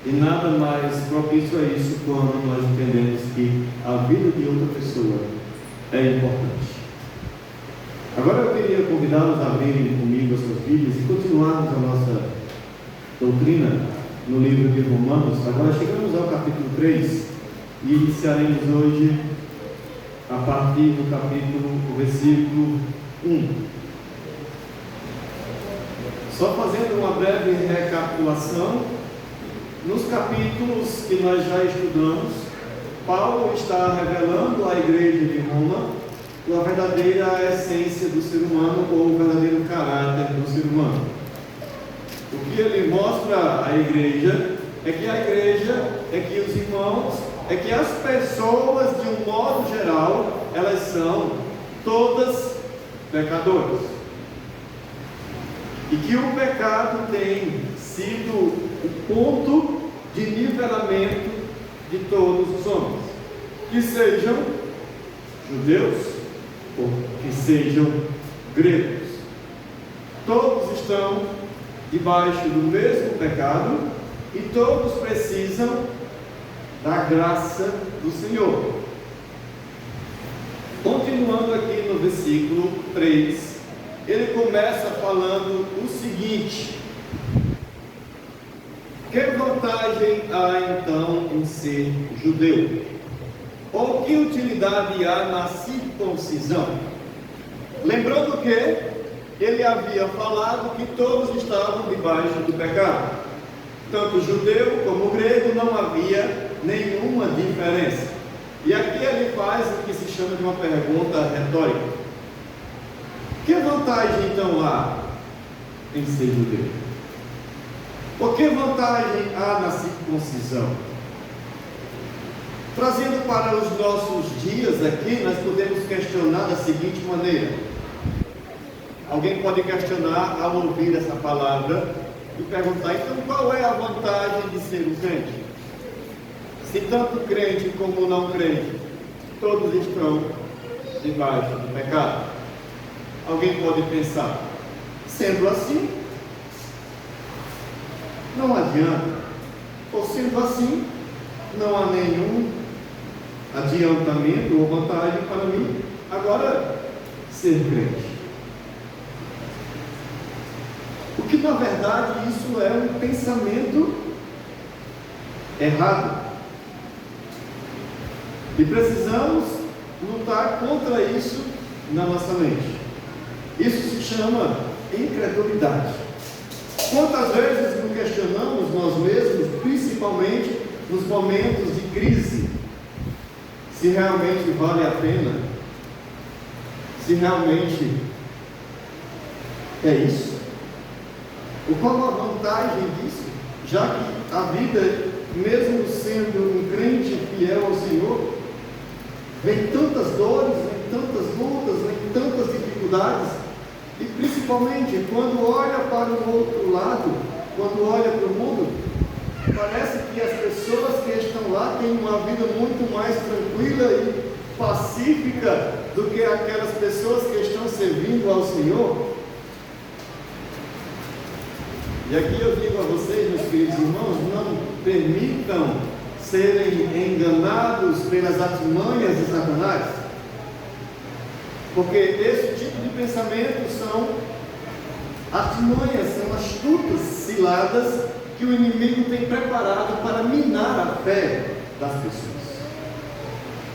E nada mais propício a isso quando nós entendemos que a vida de outra pessoa é importante. Agora eu queria convidá-los a abrirem comigo as suas Bíblias e continuarmos a nossa doutrina no livro de Romanos. Agora chegamos ao capítulo 3 e iniciaremos hoje a partir do capítulo, versículo 1. Só fazendo uma breve recapitulação, nos capítulos que nós já estudamos, Paulo está revelando à igreja de Roma a verdadeira essência do ser humano ou o verdadeiro caráter do ser humano. O que ele mostra à igreja é que a igreja, é que os irmãos, é que as pessoas, de um modo geral, elas são todas pecadoras. E que o pecado tem sido o ponto de nivelamento de todos os homens, que sejam judeus ou que sejam gregos. Todos estão debaixo do mesmo pecado e todos precisam da graça do Senhor. Continuando aqui no versículo 3, ele começa falando o seguinte: que vantagem há então em ser judeu? Ou que utilidade há na circuncisão? Lembrando que ele havia falado que todos estavam debaixo do pecado. Tanto judeu como grego, não havia nenhuma diferença. E aqui ele faz o que se chama de uma pergunta retórica: que vantagem então há em ser judeu? Ou que vantagem há na circuncisão? Trazendo para os nossos dias aqui, nós podemos questionar da seguinte maneira. Alguém pode questionar ao ouvir essa palavra e perguntar: então qual é a vantagem de ser um crente? Se tanto crente como não crente, todos estão debaixo do pecado. Alguém pode pensar: sendo assim, não adianta. Ou sendo assim, não há nenhum adiantamento ou vantagem para mim agora ser crente. O que na verdade isso é um pensamento errado. E precisamos lutar contra isso na nossa mente. Isso se chama incredulidade. Quantas vezes nos questionamos nós mesmos, principalmente nos momentos de crise, se realmente vale a pena, se realmente é isso? Ou qual a vantagem disso? Já que a vida, mesmo sendo um crente fiel ao Senhor, vem tantas dores, vem tantas lutas, vem tantas dificuldades, e principalmente quando olha para o outro lado, quando olha para o mundo, parece que as pessoas que estão lá têm uma vida muito mais tranquila e pacífica do que aquelas pessoas que estão servindo ao Senhor. E aqui eu digo a vocês, meus queridos irmãos, não permitam serem enganados pelas artimanhas de Satanás, porque esse tipo de pensamento são artimanhas, são astutas ciladas que o inimigo tem preparado para minar a fé das pessoas.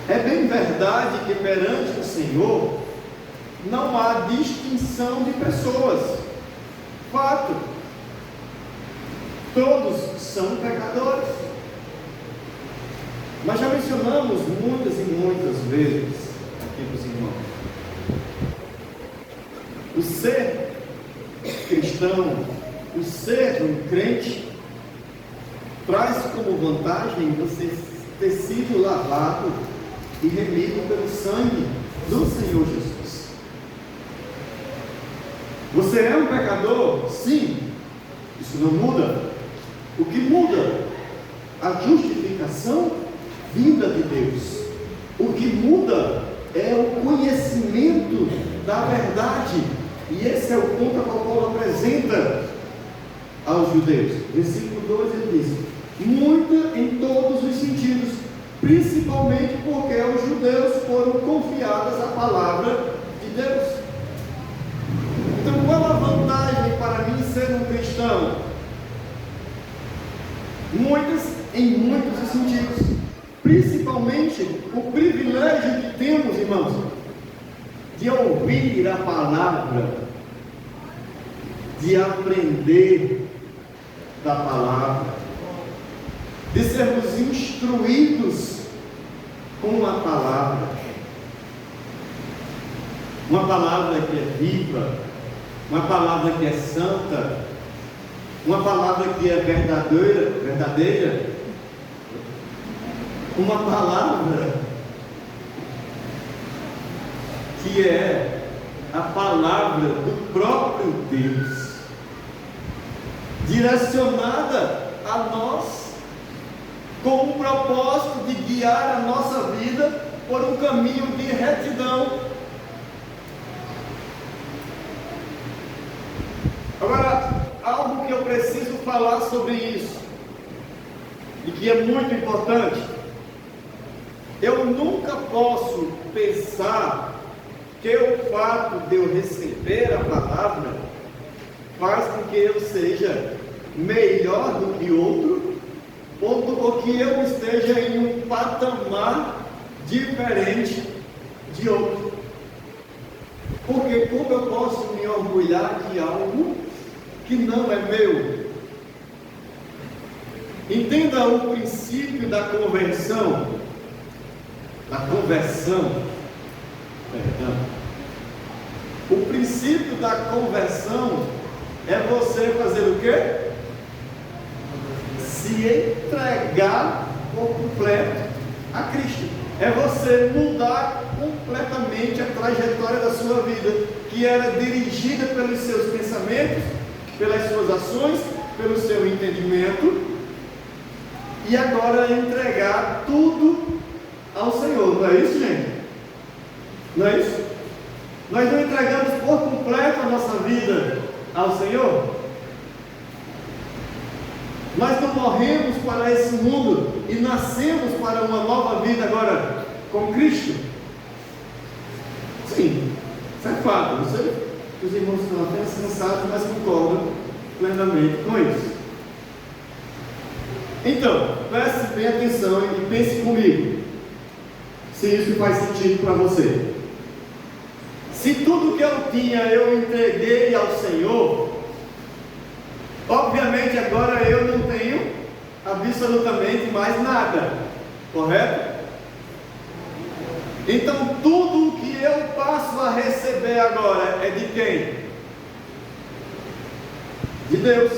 É bem verdade que perante o Senhor não há distinção de pessoas. Fato. Todos são pecadores. Mas já mencionamos muitas e muitas vezes aqui para os irmãos: o ser cristão, o ser um crente, traz como vantagem você ter sido lavado e remido pelo sangue do Senhor Jesus. Você é um pecador? Sim. Isso não muda. O que muda? A justificação vinda de Deus. O que muda é o conhecimento da verdade. E esse é o ponto a qual Paulo apresenta aos judeus. Versículo 2 ele diz: ampla em todos os sentidos, principalmente porque aos judeus foram confiadas a palavra de Deus. Então, qual a vantagem para mim ser um cristão? Muitas, em muitos sentidos. Principalmente o privilégio que temos, irmãos, de ouvir a palavra, de aprender da palavra, de sermos instruídos com a palavra. Uma palavra que é viva, uma palavra que é santa, uma palavra que é verdadeira, uma palavra que é a palavra do próprio Deus, direcionada a nós, com o propósito de guiar a nossa vida por um caminho de retidão. Agora, algo que eu preciso falar sobre isso, e que é muito importante: eu nunca posso pensar que o fato de eu receber a palavra faz com que eu seja melhor do que outro, ou que eu esteja em um patamar diferente de outro. Porque como eu posso me orgulhar de algo que não é meu? Entenda o princípio da conversão. O princípio da conversão é você fazer o quê? Se entregar por completo a Cristo. É você mudar completamente a trajetória da sua vida, que era dirigida pelos seus pensamentos, pelas suas ações, pelo seu entendimento, e agora entregar tudo ao Senhor. Não é isso, gente? Não é isso? Nós não entregamos por completo a nossa vida ao Senhor? Nós não morremos para esse mundo e nascemos para uma nova vida agora com Cristo? Sim, isso é fato. Eu sei que os irmãos estão apenas cansados, mas concordam plenamente com isso. Então, preste bem atenção e pense comigo, se isso faz sentido para você. Se tudo que eu tinha eu entreguei ao Senhor, obviamente agora eu não tenho absolutamente mais nada, correto? Então tudo que eu passo a receber agora é de quem? De Deus.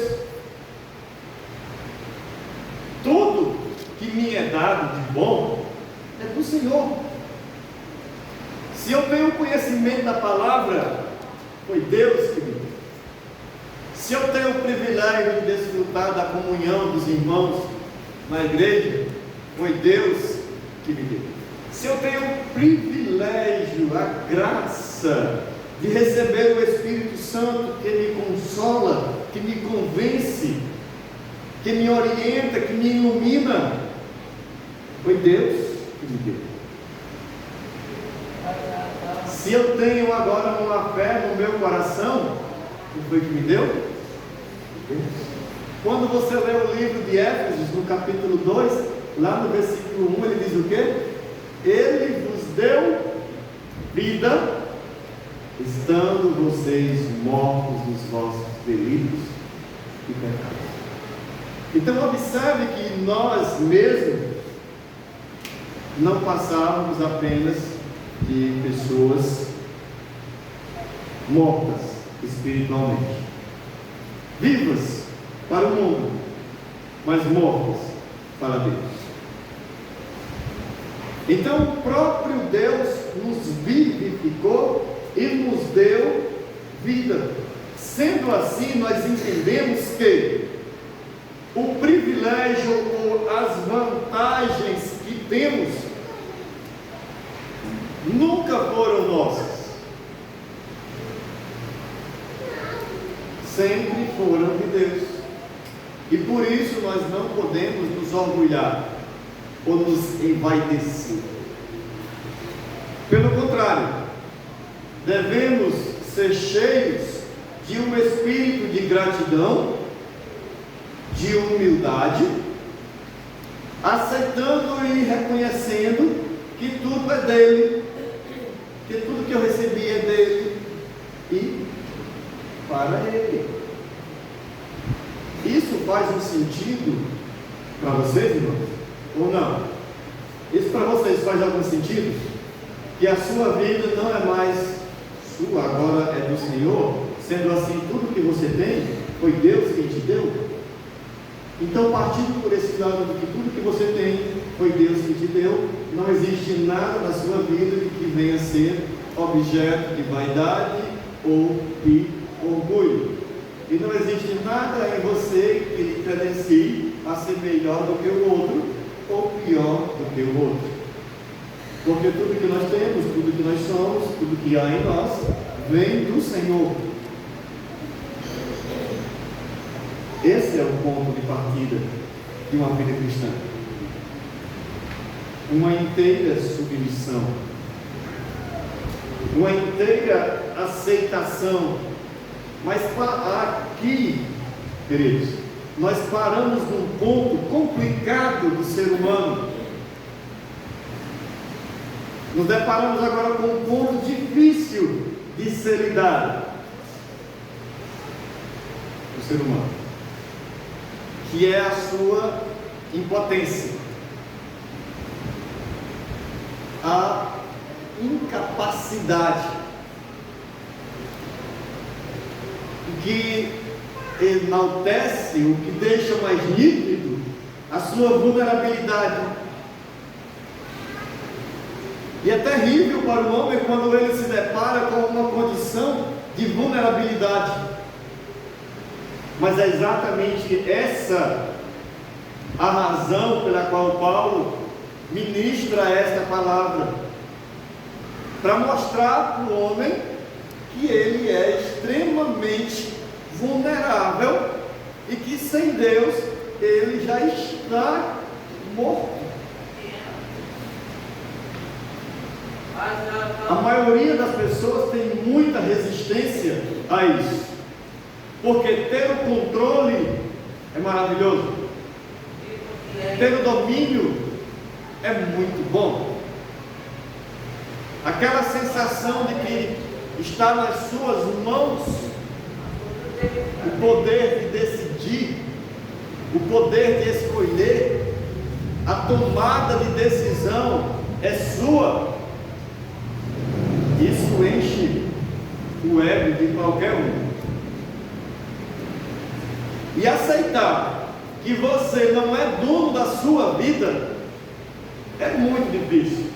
Tudo que me é dado de bom é do Senhor. Se eu tenho conhecimento da palavra, foi Deus que me deu. Se eu tenho o privilégio de desfrutar da comunhão dos irmãos na igreja, foi Deus que me deu. Se eu tenho o privilégio, a graça de receber o Espírito Santo que me consola, que me convence, que me orienta, que me ilumina, foi Deus que me deu. Se eu tenho agora uma fé no meu coração, quem foi que me deu? Deus. Quando você lê o livro de Éfesos, no capítulo 2, lá no versículo 1, ele diz o quê? Ele vos deu vida, estando vocês mortos nos vossos delitos e pecados. Então observe que nós mesmos não passávamos apenas de pessoas mortas espiritualmente, vivas para o mundo, mas mortas para Deus. Então o próprio Deus nos vivificou e nos deu vida. Sendo assim, nós entendemos que o privilégio ou as vantagens que temos nunca foram nossas, sempre foram de Deus. E por isso nós não podemos nos orgulhar ou nos envaidecer. Pelo contrário, devemos ser cheios de um espírito de gratidão, de humildade, aceitando e reconhecendo que tudo é dele, que tudo que eu recebi é dele e para ele. Isso faz um sentido para vocês, irmãos? Ou não? Isso para vocês faz algum sentido? Que a sua vida não é mais sua, agora é do Senhor? Sendo assim, tudo que você tem, foi Deus quem te deu? Então, partindo por esse lado de que tudo que você tem, foi Deus quem te deu, não existe nada na sua vida que venha a ser objeto de vaidade ou de orgulho. E não existe nada em você que lhe credencie a ser melhor do que o outro ou pior do que o outro. Porque tudo que nós temos, tudo que nós somos, tudo que há em nós, vem do Senhor. Esse é o ponto de partida de uma vida cristã. Uma inteira submissão, uma inteira aceitação. Mas aqui, queridos, nós paramos num ponto complicado do ser humano. Nos deparamos agora com um ponto difícil de ser lidado do ser humano, que é a sua impotência, a incapacidade, o que enaltece, o que deixa mais nítido a sua vulnerabilidade. E é terrível para o homem quando ele se depara com uma condição de vulnerabilidade. Mas é exatamente essa a razão pela qual Paulo ministra esta palavra, para mostrar para o homem que ele é extremamente vulnerável e que sem Deus ele já está morto. A maioria das pessoas tem muita resistência a isso, porque ter o controle é maravilhoso, ter o domínio é muito bom. Aquela sensação de que está nas suas mãos o poder de decidir, o poder de escolher, a tomada de decisão é sua. Isso enche o ego de qualquer um. E aceitar que você não é dono da sua vida é muito difícil.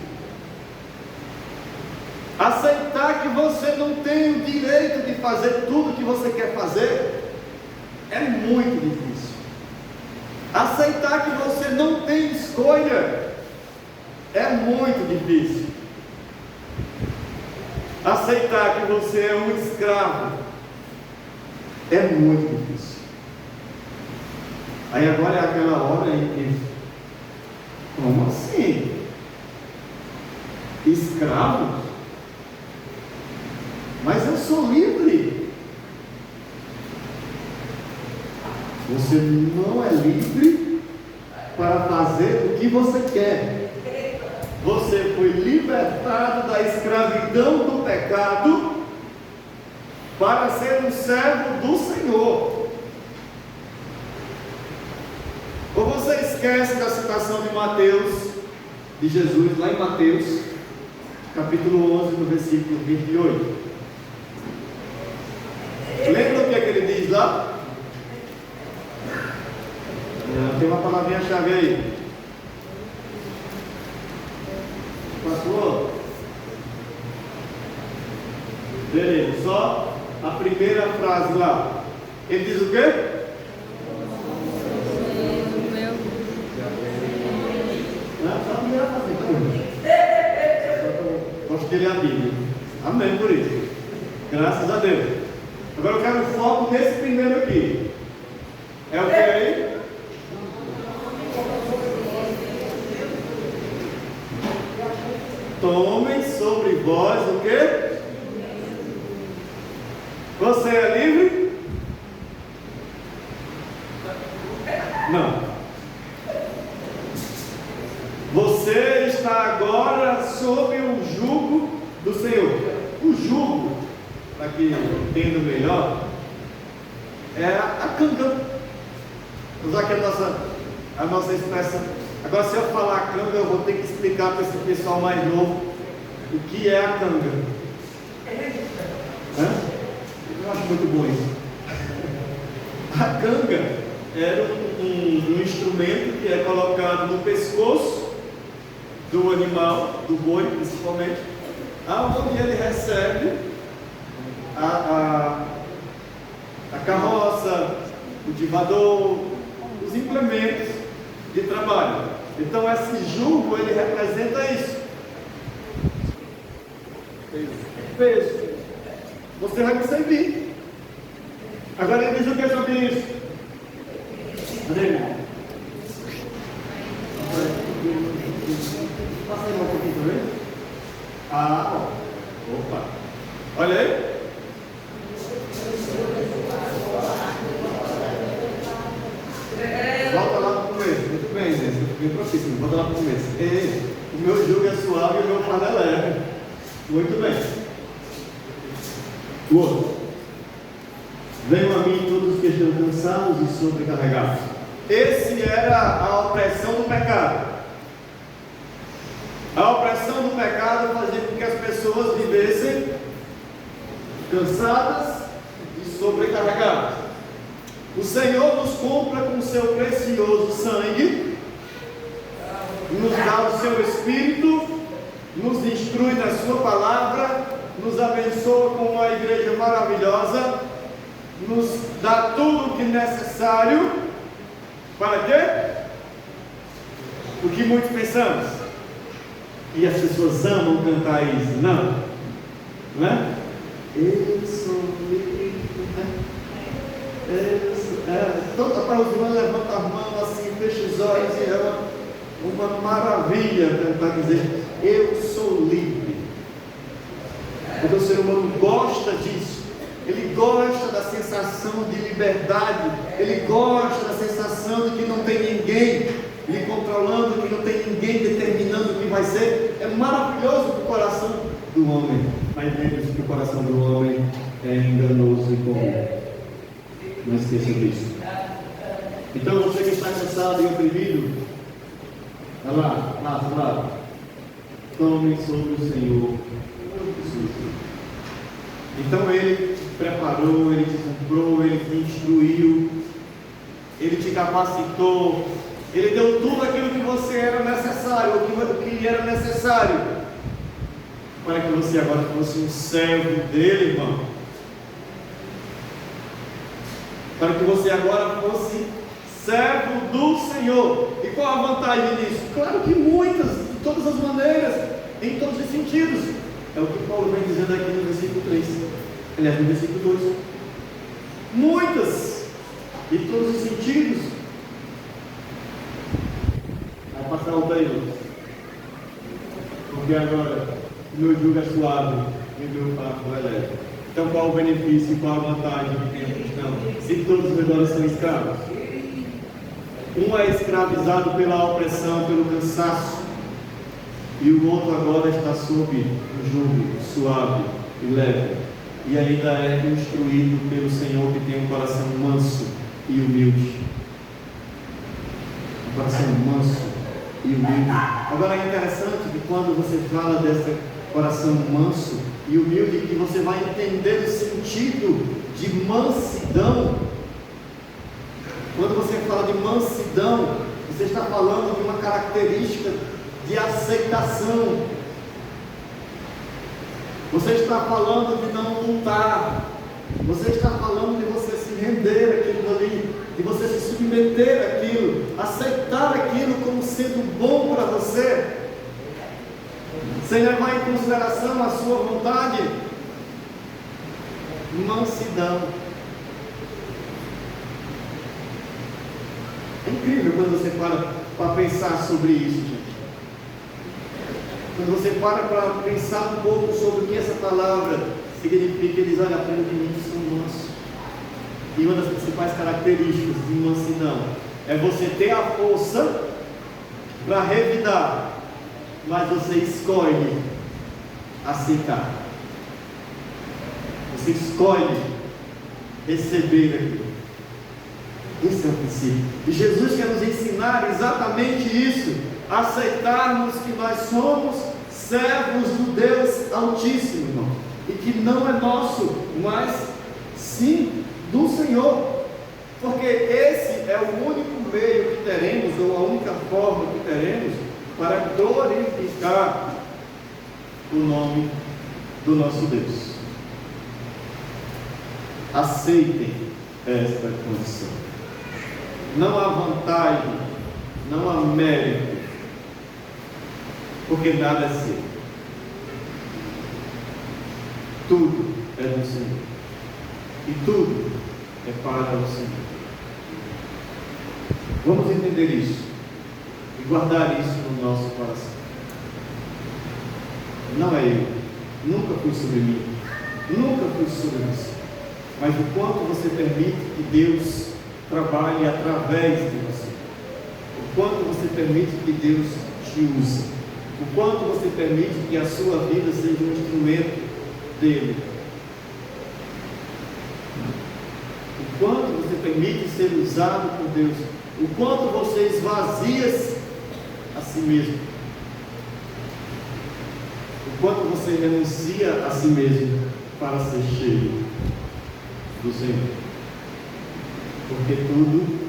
Aceitar que você não tem o direito de fazer tudo que você quer fazer é muito difícil. Aceitar que você não tem escolha é muito difícil. Aceitar que você é um escravo é muito difícil. Aí agora é aquela hora em que, como assim? Escravo? Mas eu sou livre. Você não é livre para fazer o que você quer. Você foi libertado da escravidão do pecado para ser um servo do Senhor. Ou você esquece da citação de Mateus, de Jesus, lá em Mateus, capítulo 11, no versículo 28. Lembra o que é que ele diz lá? Tem uma palavrinha-chave aí. Passou? Beleza, só a primeira frase lá. Ele diz o quê? Só a primeira frase. Gosto de ler a Bíblia. Amém por isso. Graças a Deus. Agora eu quero foco nesse primeiro aqui. É o que aí? tomem sobre vós o quê? Você é livre? Não. Você está agora sob o jugo do Senhor. O jugo, para que entenda melhor, é a canga. Vou usar aqui a nossa expressão. Agora, se eu falar canga, eu vou ter que explicar para esse pessoal mais novo o que é a canga. Eu acho muito bom isso. A canga era um instrumento que é colocado no pescoço do animal, do boi principalmente, aonde ele recebe a carroça, o divador, os implementos de trabalho. Então esse jugo, ele representa isso. Peso. Você vai conseguir. Agora ele diz o que sobre isso? Cadê? Passa aí um pouquinho também. Opa. Olha aí. Volta lá para o começo. Muito bem, gente. Bem profício. Volta lá para o começo. O meu jugo é suave e o meu fardo é leve. Muito bem. O outro. Venham a mim todos os que estão cansados e sobrecarregados. Esse era a opressão do pecado. A opressão do pecado fazia com que as pessoas vivessem cansadas e sobrecarregadas. O Senhor nos compra com o seu precioso sangue, nos dá o seu Espírito, nos instrui na sua palavra, nos abençoa com uma igreja maravilhosa, nos dá tudo o que é necessário. Para quê? O que muitos pensamos. E as pessoas amam cantar isso. Não. Não é? Eu sou livre. Toda para os irmãos levanta a mão assim, fecha os olhos e é uma maravilha tentar dizer: eu sou livre. Porque o ser humano gosta disso. Ele gosta da sensação de liberdade. Ele gosta da sensação de que não tem ninguém lhe controlando, que não tem ninguém determinando o que vai ser. É maravilhoso para o coração do homem. Mas lembre-se que o coração do homem é enganoso e comum. Não esqueça disso. Então você que está cansado e oprimido, vai lá. Tome sobre o Senhor. Então Ele te preparou, Ele te comprou, Ele te instruiu, Ele te capacitou, Ele deu tudo aquilo que você era necessário, o que era necessário, para que você agora fosse um servo dele, irmão. Para que você agora fosse servo do Senhor. E qual a vantagem disso? Claro que muitas, de todas as maneiras, em todos os sentidos. É o que Paulo vem dizendo aqui no versículo 3. Aliás, no versículo 2. Muitas, de todos os sentidos. Vai passar o treino. Porque agora o meu jugo é suave e o meu fardo é leve. Então qual o benefício e qual a vantagem que tem a cristão? Se todos os redores são escravos. Um é escravizado pela opressão, pelo cansaço. E o outro agora está sob um jugo suave e leve. E ainda é instruído pelo Senhor, que tem um coração manso e humilde. Um coração manso e humilde. Agora é interessante que quando você fala desse coração manso e humilde, que você vai entender o sentido de mansidão. Quando você fala de mansidão, você está falando de uma característica de aceitação. Você está falando de não lutar. Você está falando de você se render àquilo ali, de você se submeter àquilo, aceitar aquilo como sendo bom para você, sem levar em consideração a sua vontade. Mansidão. É incrível quando você para pensar sobre isso, gente. Quando você para pensar um pouco sobre o que essa palavra significa, eles olham, aprendem de mim que são mansos. E uma das principais características de mansidão é você ter a força para revidar, mas você escolhe aceitar. Você escolhe receber aquilo. Esse é o princípio. E Jesus quer nos ensinar exatamente isso: aceitarmos que nós somos servos do Deus Altíssimo, irmão, e que não é nosso, mas sim do Senhor, porque esse é o único meio que teremos, ou a única forma que teremos para glorificar o nome do nosso Deus. Aceitem esta condição. Não há vantagem, não há mérito, porque nada é seu. Tudo é do Senhor, e tudo é para o Senhor. Vamos entender isso e guardar isso no nosso coração. Não é eu, nunca fui sobre mim, nunca fui sobre você, mas o quanto você permite que Deus trabalhe através de você, o quanto você permite que Deus te use, o quanto você permite que a sua vida seja um instrumento dele, o quanto você permite ser usado por Deus, o quanto você esvazia a si mesmo, o quanto você renuncia a si mesmo para ser cheio do Senhor, porque tudo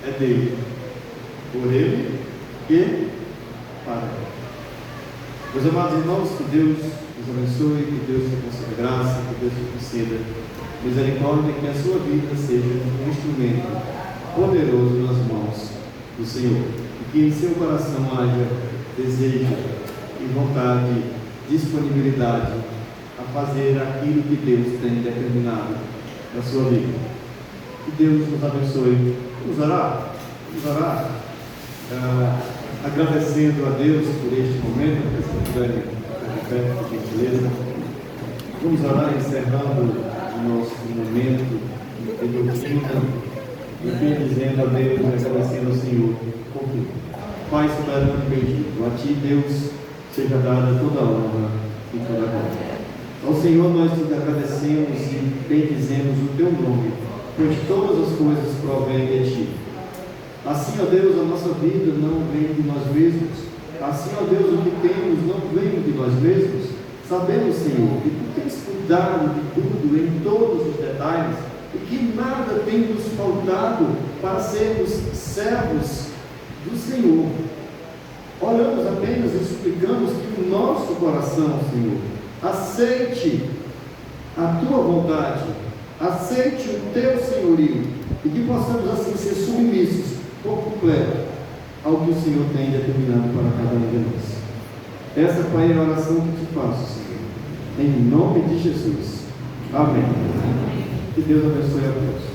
é dele, por ele e para ele. Meus amados irmãos, que Deus nos abençoe, que Deus te conceda graça, que Deus te conceda misericórdia, que a sua vida seja um instrumento poderoso nas mãos do Senhor, e que em seu coração haja desejo e vontade, disponibilidade a fazer aquilo que Deus tem determinado na sua vida. Que Deus nos abençoe. Vamos orar? Vamos orar, agradecendo a Deus por este momento. Por gentileza, vamos orar encerrando o nosso momento de doutrina, e bendizendo a Deus, agradecendo ao Senhor por tudo. Pai soberano e bendito, a Ti, Deus, seja dada toda a honra e toda a glória. Ao Senhor nós te agradecemos e bendizemos o Teu nome, pois todas as coisas provêm de Ti. Assim, ó Deus, a nossa vida não vem de nós mesmos. Assim, ó Deus, o que temos não vem de nós mesmos. Sabemos, Senhor, que Tu tens cuidado de tudo, em todos os detalhes, e que nada tem nos faltado para sermos servos do Senhor. Oramos apenas e suplicamos que o nosso coração, Senhor, aceite a Tua vontade, aceite o Teu senhorio, e que possamos assim ser submissos por completo ao que o Senhor tem determinado para cada um de nós. Essa, Pai, é a oração que te faço, Senhor, em nome de Jesus. Amém. Que Deus abençoe a todos.